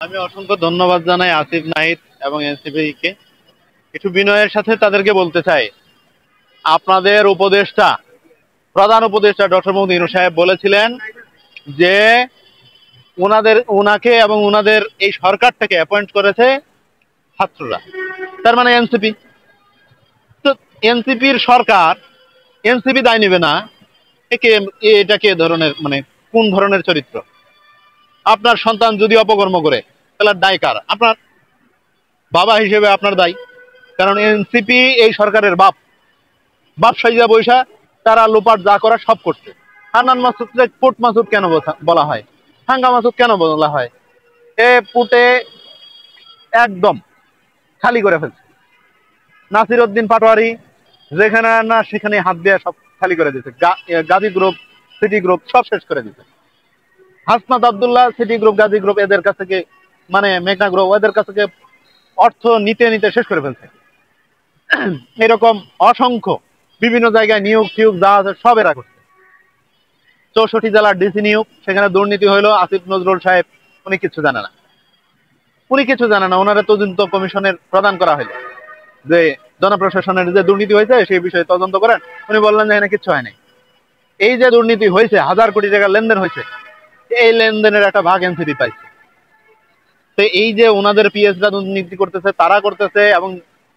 আমি অসংখ্য ধন্যবাদ জানাই আসিফ নাহিদ এবং এনসিপি কে। একটু বিনয়ের সাথে তাদেরকে বলতে চাই, আপনাদের উপদেষ্টা, প্রধান উপদেষ্টা ডক্টর মোহাম্মদ ইউনূস সাহেব বলেছিলেন যে ওনাকে এবং ওনাদের এই সরকারটাকে অ্যাপয়েন্ট করেছে ছাত্ররা, তার মানে এনসিপি। তো এনসিপির সরকার, এনসিপি দায় নেবে না, একে এটা কে ধরনের, মানে কোন ধরনের চরিত্র? আপনার সন্তান যদি অপকর্ম করে তাহলে দায় কার? আপনার বাবা হিসেবে আপনার দায়, কারণ এনসিপি এই সরকারের বাপ। বাপ সাইজা বৈশা তারা লোপাট যা করা সব করছে। হান্নান মাসুদকে পুট মাসুদ কেন বলা হয়? হাঙ্গা মাসুদ কেন বলা হয়? এ পুটে একদম খালি করে ফেলছে। নাসির উদ্দিন পাটোয়ারি যেখানে না সেখানে হাত দিয়ে সব খালি করে দিচ্ছে। গাজী গ্রুপ, সিটি গ্রুপ সব শেষ করে দিচ্ছে। Hasnat Abdullah, city group, Gazi group এদের কাছ থেকে, মানে মেঘনা গ্রুপ, এদের কাছ থেকে অর্থ নিতে নিতে শেষ করে ফেলছে। এরকম অসংখ্য বিভিন্ন জায়গায় নিয়োগ টিয়োগ যা আছে সব এরা করছে। 64 জেলার ডিসি নিয়োগ, সেখানে দুর্নীতি হইলো। আসিফ নজরুল সাহেব উনি কিছু জানে না, উনি কিছু জানে না। ওনারা তদন্ত কমিশনের প্রদান করা হইলো যে জনপ্রশাসনের যে দুর্নীতি হয়েছে সেই বিষয়ে তদন্ত করেন। উনি বললেন যে এখানে কিচ্ছু হয়নি। এই যে দুর্নীতি হয়েছে, 1000 কোটি টাকার লেনদেন হয়েছে, এই লেনদেনের একটা ভাগ এনসিপি পাইছে। তো এই যে ওনাদের পিএসরা দুর্নীতি করতেছে, তারা করতেছে, এবং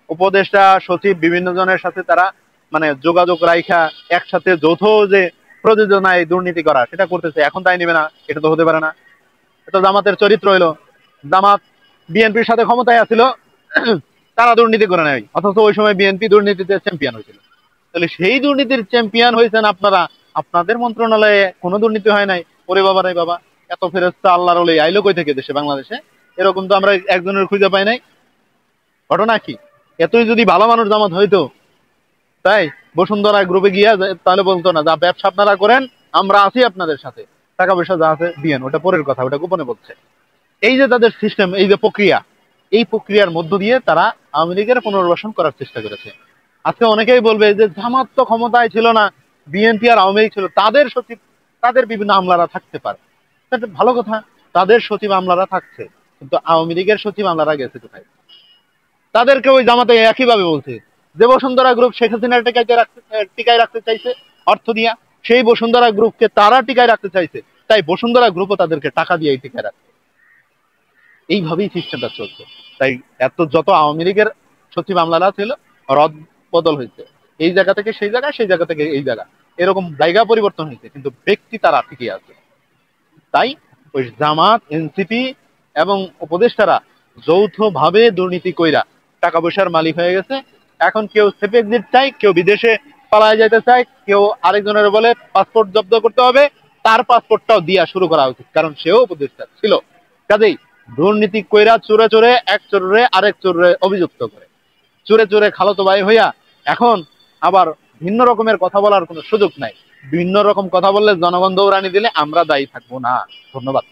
উপদেষ্টা সচিব বিভিন্ন জনের সাথে তারা মানে যোগাযোগ রাইখা একসাথে যৌথ যে প্রযোজনায় দুর্নীতি করা, সেটা করতেছে। এখন তাই নিবে না, এটা তো হতে পারে না। এটা জামাতের চরিত্র হইলো। জামাত বিএনপির সাথে ক্ষমতায় আছিল, তারা দুর্নীতি করে নেয়, অথচ ওই সময় বিএনপি দুর্নীতিতে চ্যাম্পিয়ন হয়েছিল। তাহলে সেই দুর্নীতির চ্যাম্পিয়ন হয়েছেন আপনারা, আপনাদের মন্ত্রণালয়ে কোনো দুর্নীতি হয় নাই। ওরে বাবা রে বাবা, এত ফেরেস্তা আল্লাহর ওলি আইলো কই থেকে দেশে, বাংলাদেশে এরকম তো আমরা একজনের খুঁজে পাই নাই। ঘটনা কি? এতই যদি ভালো মানুষ জামাত হইতো, তাই বসুন্ধরা গ্রুপে গিয়া তাহলে বলতো না, যা ব্যবসা আপনারা করেন আমরা আছি আপনাদের সাথে, টাকা পয়সা যা আছে দিয়েন, ওটা পরের কথা, ওটা গোপনে বলছে। এই যে তাদের সিস্টেম, এই যে প্রক্রিয়া, এই প্রক্রিয়ার মধ্য দিয়ে তারা আওয়ামী লীগের পুনর্বাসন করার চেষ্টা করেছে। আজকে অনেকেই বলবে যে জামাত তো ক্ষমতায় ছিল না, বিএনপি আর আওয়ামী লীগ ছিল, তাদের সচিব, তাদের বিভিন্ন আমলারা থাকতে পারে। এটা ভালো কথা, তাদের সচিব আমলারা থাকছে, কিন্তু আওয়ামী লীগের সচিব আমলারা গেছে কোথায়? তাদেরকে ওই জামাতে একইভাবে বলছে যে বসুন্ধরা গ্রুপ শেখ হাসিনার টিকায় রাখতে চাইছে অর্থ দিয়া, সেই বসুন্ধরা গ্রুপকে তারা টিকায় রাখতে চাইছে, তাই বসুন্ধরা গ্রুপও তাদেরকে টাকা দিয়ে টিকায় রাখছে। এইভাবেই সিস্টেমটা চলছে। তাই যত আওয়ামী লীগের সচিব আমলারা ছিল, রদ বদল হয়েছে, এই জায়গা থেকে সেই জায়গায়, সেই জায়গা থেকে এই জায়গা, এরকম জায়গা পরিবর্তন হয়েছে, কিন্তু ব্যক্তি তারা ঠিকই আছে। তাই ওই জামাত, এনসিপি এবং উপদেষ্টারা যৌথভাবে দুর্নীতি কইরা টাকা পয়সার মালিক হয়ে গেছে। এখন কেউ সেফ এক্সিট চায়, কেউ বিদেশে পালায় যাইতে চায়, কেউ আরেকজনের বলে পাসপোর্ট জব্দ করতে হবে, তার পাসপোর্টটাও দিয়া শুরু করা উচিত, কারণ সেও উপদেষ্টা ছিল। কাজেই দুর্নীতি কইরা চোরে চোরে এক চোরে আরেক চোরে অভিযুক্ত করে, চোরে চোরে খালাতো ভাই হইয়া এখন আবার ভিন্ন রকমের কথা বলার কোনো সুযোগ নাই। ভিন্ন রকম কথা বললে জনগণ দৌড়ানি দিলে আমরা দায়ী থাকবো না। ধন্যবাদ।